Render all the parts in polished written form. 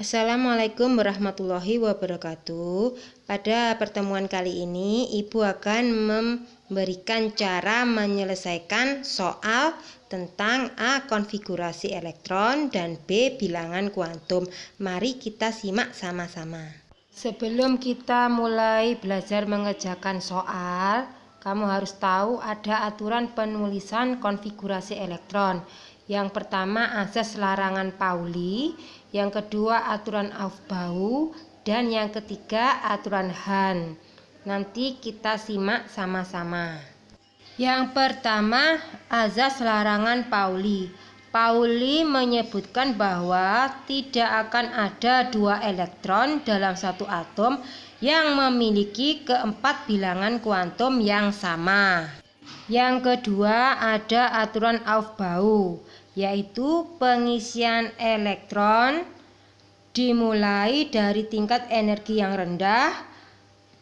Assalamualaikum warahmatullahi wabarakatuh. Pada pertemuan kali ini, Ibu akan memberikan cara menyelesaikan soal tentang A. Konfigurasi elektron dan B. Bilangan kuantum. Mari kita simak sama-sama. Sebelum kita mulai belajar mengerjakan soal, kamu harus tahu ada aturan penulisan konfigurasi elektron. Yang pertama azas larangan Pauli, yang kedua aturan Aufbau, dan yang ketiga aturan Hahn. Nanti kita simak sama-sama. Yang pertama azas larangan Pauli. Pauli menyebutkan bahwa tidak akan ada dua elektron dalam satu atom yang memiliki keempat bilangan kuantum yang sama. Yang kedua ada aturan Aufbau, yaitu pengisian elektron dimulai dari tingkat energi yang rendah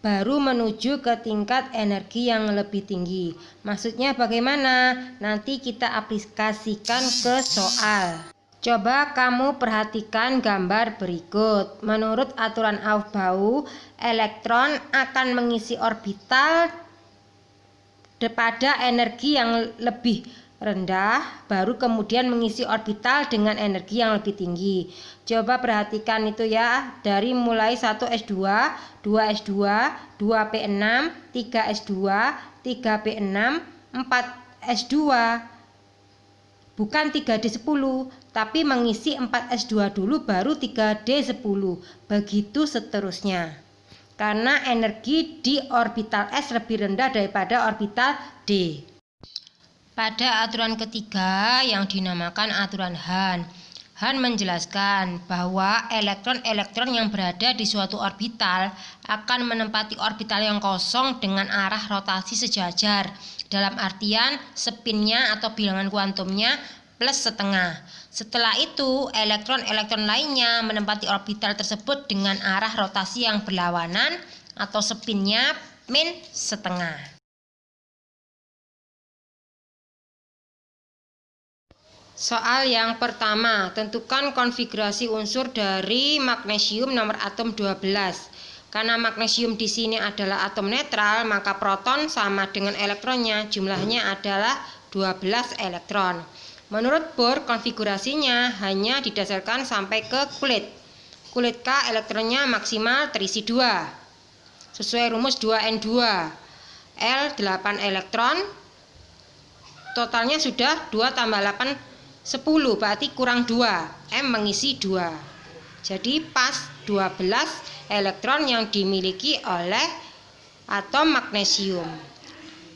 baru menuju ke tingkat energi yang lebih tinggi. Maksudnya bagaimana? Nanti kita aplikasikan ke soal. Coba kamu perhatikan gambar berikut. Menurut aturan Aufbau, elektron akan mengisi orbital pada energi yang lebih rendah, baru kemudian mengisi orbital dengan energi yang lebih tinggi. Coba perhatikan itu ya, dari mulai 1s2, 2s2, 2p6, 3s2, 3p6, 4s2. Bukan 3d10, tapi mengisi 4s2 dulu baru 3d10. Begitu seterusnya. Karena energi di orbital S lebih rendah daripada orbital D. Pada aturan ketiga yang dinamakan aturan Hahn, Hahn menjelaskan bahwa elektron-elektron yang berada di suatu orbital akan menempati orbital yang kosong dengan arah rotasi sejajar. Dalam artian spinnya atau bilangan kuantumnya plus setengah. Setelah itu, elektron-elektron lainnya menempati orbital tersebut dengan arah rotasi yang berlawanan atau spinnya min setengah. Soal yang pertama, tentukan konfigurasi unsur dari magnesium nomor atom 12. Karena magnesium di sini adalah atom netral, maka proton sama dengan elektronnya, jumlahnya adalah 12 elektron. Menurut Bohr, konfigurasinya hanya didasarkan sampai ke kulit. Kulit K elektronnya maksimal terisi 2. Sesuai rumus 2n2. L 8 elektron. Totalnya sudah 2 tambah 8, 10. Berarti kurang 2. M mengisi 2. Jadi pas 12 elektron yang dimiliki oleh atom magnesium.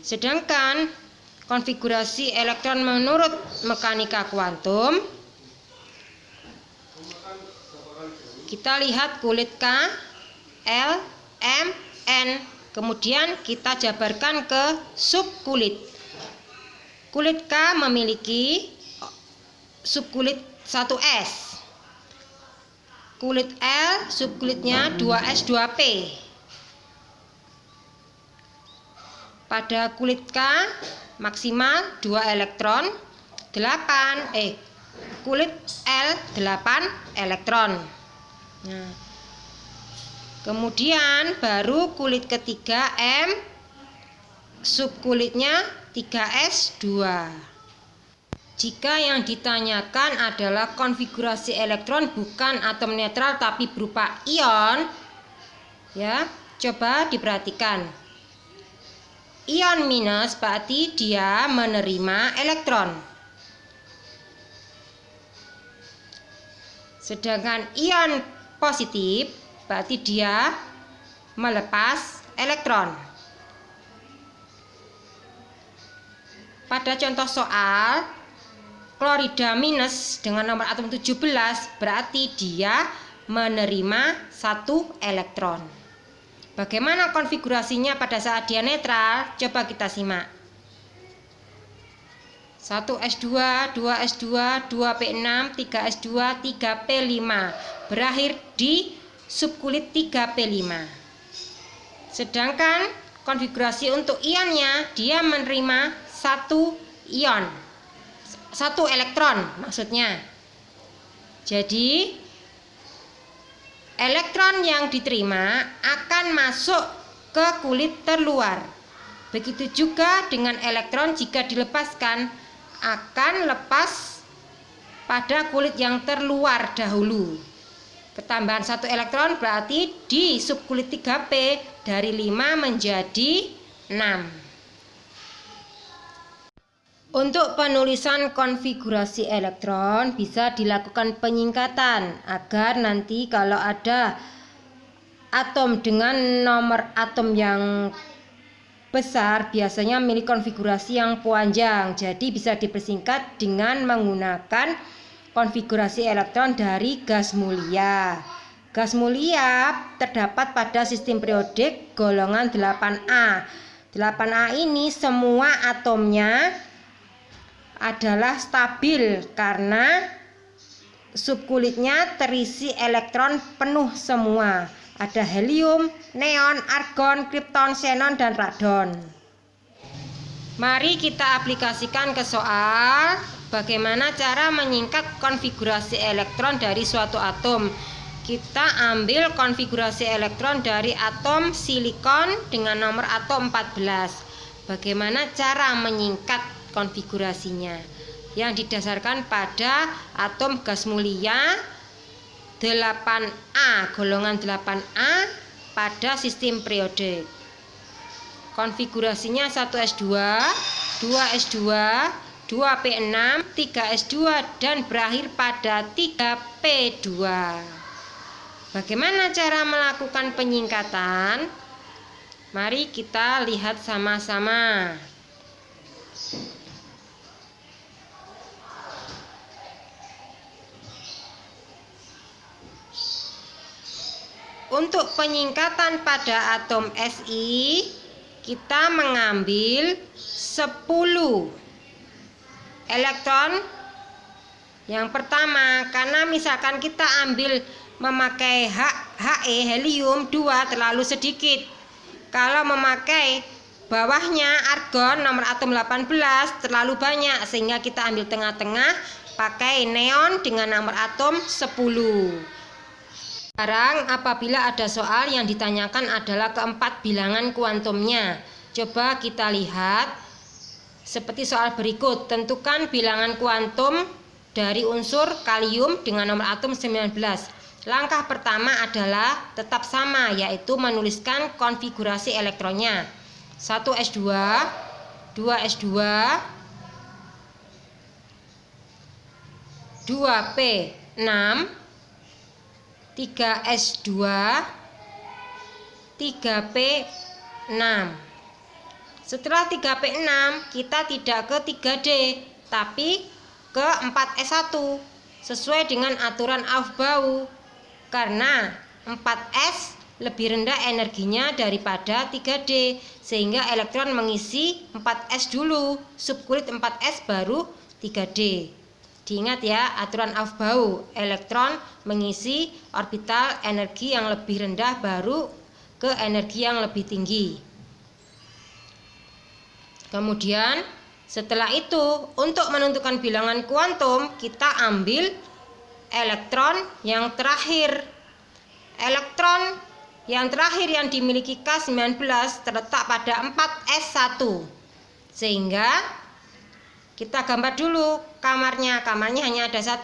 Sedangkan konfigurasi elektron menurut mekanika kuantum, kita lihat kulit K, L, M, N, kemudian kita jabarkan ke subkulit. Kulit K memiliki subkulit 1s. Kulit L subkulitnya 2s 2p. Pada kulit K maksimal 2 elektron, kulit L 8 elektron. Nah, kemudian baru kulit ketiga M, subkulitnya 3s2. Jika yang ditanyakan adalah konfigurasi elektron bukan atom netral tapi berupa ion, ya, coba diperhatikan. Ion minus berarti dia menerima elektron. Sedangkan ion positif berarti dia melepas elektron. Pada contoh soal, klorida minus dengan nomor atom 17 berarti dia menerima 1 elektron. Bagaimana konfigurasinya pada saat dia netral? Coba kita simak. 1s2, 2s2, 2p6, 3s2, 3p5 berakhir di subkulit 3p5. Sedangkan konfigurasi untuk ionnya, dia menerima 1 ion, 1 elektron maksudnya. Jadi elektron yang diterima akan masuk ke kulit terluar. Begitu juga dengan elektron jika dilepaskan akan lepas pada kulit yang terluar dahulu. Ketambahan 1 elektron berarti di subkulit 3P dari 5 menjadi 6. Untuk penulisan konfigurasi elektron bisa dilakukan penyingkatan agar nanti kalau ada atom dengan nomor atom yang besar biasanya memiliki konfigurasi yang panjang. Jadi bisa dipersingkat dengan menggunakan konfigurasi elektron dari gas mulia. Gas mulia terdapat pada sistem periodik golongan 8A. 8A ini semua atomnya adalah stabil karena subkulitnya terisi elektron penuh semua. Ada helium, neon, argon, kripton, xenon, dan radon. Mari kita aplikasikan ke soal bagaimana cara menyingkat konfigurasi elektron dari suatu atom. Kita ambil konfigurasi elektron dari atom silikon dengan nomor atom 14. Bagaimana cara menyingkat konfigurasinya yang didasarkan pada atom gas mulia 8A, golongan 8A pada sistem periodik. Konfigurasinya 1s2, 2s2, 2p6, 3s2 dan berakhir pada 3p2. Bagaimana cara melakukan penyingkatan? Mari kita lihat sama-sama. Untuk penyingkatan pada atom Si, kita mengambil 10 elektron. Yang pertama, karena misalkan kita ambil memakai He, helium 2 terlalu sedikit. Kalau memakai bawahnya argon nomor atom 18 terlalu banyak, sehingga kita ambil tengah-tengah pakai neon dengan nomor atom 10. Sekarang apabila ada soal yang ditanyakan adalah keempat bilangan kuantumnya. Coba kita lihat seperti soal berikut. Tentukan bilangan kuantum dari unsur kalium dengan nomor atom 19. Langkah pertama adalah tetap sama, yaitu menuliskan konfigurasi elektronnya. 1s2, 2s2, 2p6, 3s2, 3p6. Setelah 3p6 kita tidak ke 3d tapi ke 4s1 sesuai dengan aturan Aufbau, karena 4s lebih rendah energinya daripada 3d sehingga elektron mengisi 4s dulu, subkulit 4s baru 3d. Diingat ya, aturan Aufbau, elektron mengisi orbital energi yang lebih rendah baru ke energi yang lebih tinggi. Kemudian setelah itu untuk menentukan bilangan kuantum kita ambil elektron yang terakhir. Elektron yang terakhir yang dimiliki K19 terletak pada 4s1. Sehingga kita gambar dulu kamarnya hanya ada 1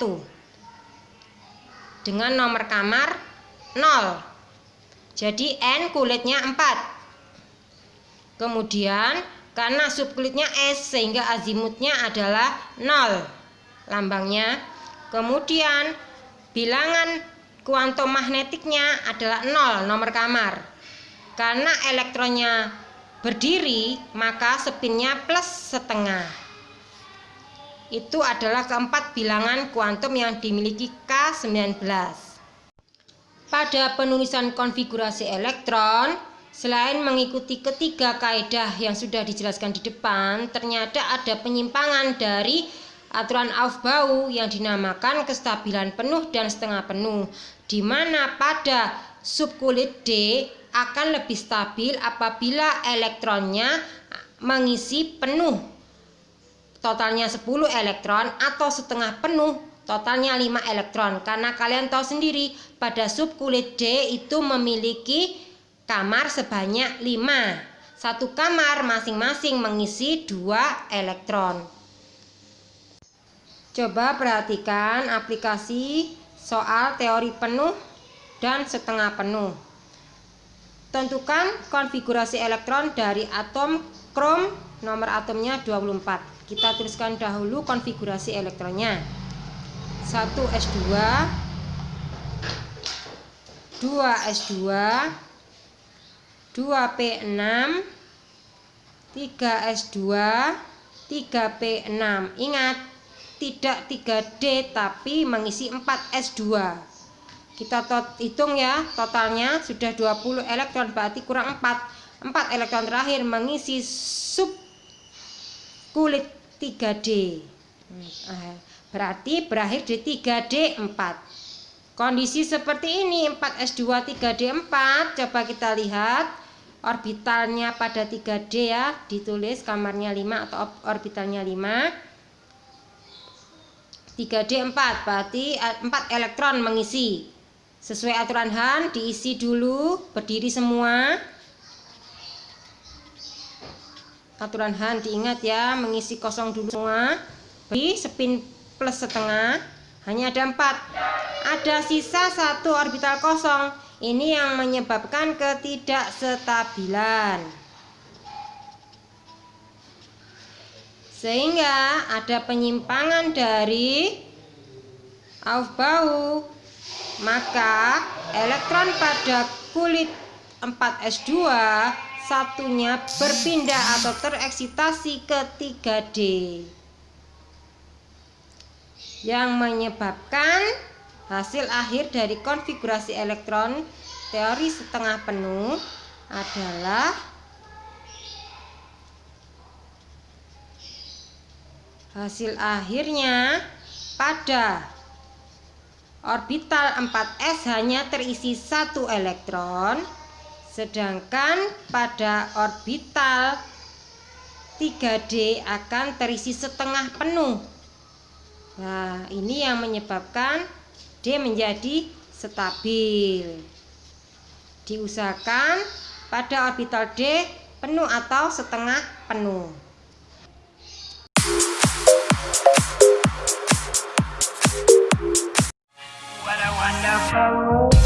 dengan nomor kamar 0. Jadi N kulitnya 4. Kemudian karena subkulitnya S sehingga azimutnya adalah 0 lambangnya. Kemudian bilangan kuantum magnetiknya adalah 0, nomor kamar. Karena elektronnya berdiri maka spinnya plus setengah. Itu adalah keempat bilangan kuantum yang dimiliki K19. Pada penulisan konfigurasi elektron, selain mengikuti ketiga kaidah yang sudah dijelaskan di depan, ternyata ada penyimpangan dari aturan Aufbau yang dinamakan kestabilan penuh dan setengah penuh, di mana pada subkulit D akan lebih stabil apabila elektronnya mengisi penuh totalnya 10 elektron atau setengah penuh totalnya 5 elektron. Karena kalian tahu sendiri pada subkulit D itu memiliki kamar sebanyak 5. Satu kamar masing-masing mengisi 2 elektron. Coba perhatikan aplikasi soal teori penuh dan setengah penuh. Tentukan konfigurasi elektron dari atom krom, nomor atomnya 24. Kita tuliskan dahulu konfigurasi elektronnya. 1s2, 2s2, 2p6, 3s2, 3p6. Ingat, tidak 3D tapi mengisi 4s2. Kita hitung ya, totalnya sudah 20 elektron, berarti kurang 4 elektron terakhir mengisi subkulit 3D. Berarti berakhir di 3D4. Kondisi seperti ini 4s2 3D4. Coba kita lihat orbitalnya pada 3D ya, ditulis kamarnya 5 atau orbitalnya 5. 3D4 berarti 4 elektron mengisi. Sesuai aturan Han, diisi dulu, berdiri semua. Aturan Han diingat ya, mengisi kosong dulu semua. Beri spin plus setengah, hanya ada 4. Ada sisa 1 orbital kosong. Ini yang menyebabkan ketidakstabilan. Sehingga ada penyimpangan dari Aufbau. Maka elektron pada kulit 4s2 satunya berpindah atau tereksitasi ke 3D, yang menyebabkan hasil akhir dari konfigurasi elektron teori setengah penuh adalah hasil akhirnya pada orbital 4s hanya terisi 1 elektron, sedangkan pada orbital 3D akan terisi setengah penuh. Nah, ini yang menyebabkan D menjadi stabil. Diusahakan pada orbital D penuh atau setengah penuh. What a wonderful world.